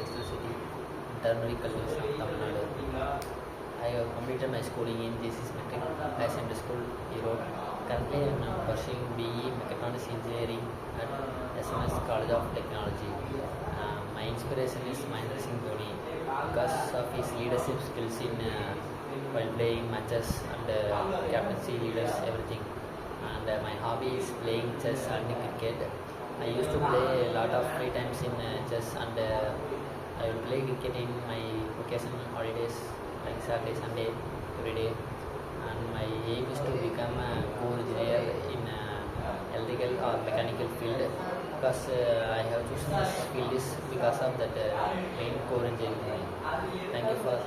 Textile City, Ternary College of Tamil Nadu. I have completed my schooling in JC's Metric High Secondary School, Erode. Currently, I am pursuing BE Mechatronics Engineering at SMS College of Technology. My inspiration is Mahendra Singh Dhoni because of his leadership skills in while playing matches and captaincy, leaders, everything. And my hobby is playing chess and cricket. I used to play a lot of free times in chess, and I will play cricket in my vacation holidays like Saturday, Sunday, every day. And my aim is to become a core engineer in electrical or mechanical field because I have chosen this field is because of that main core engineering. Thank you for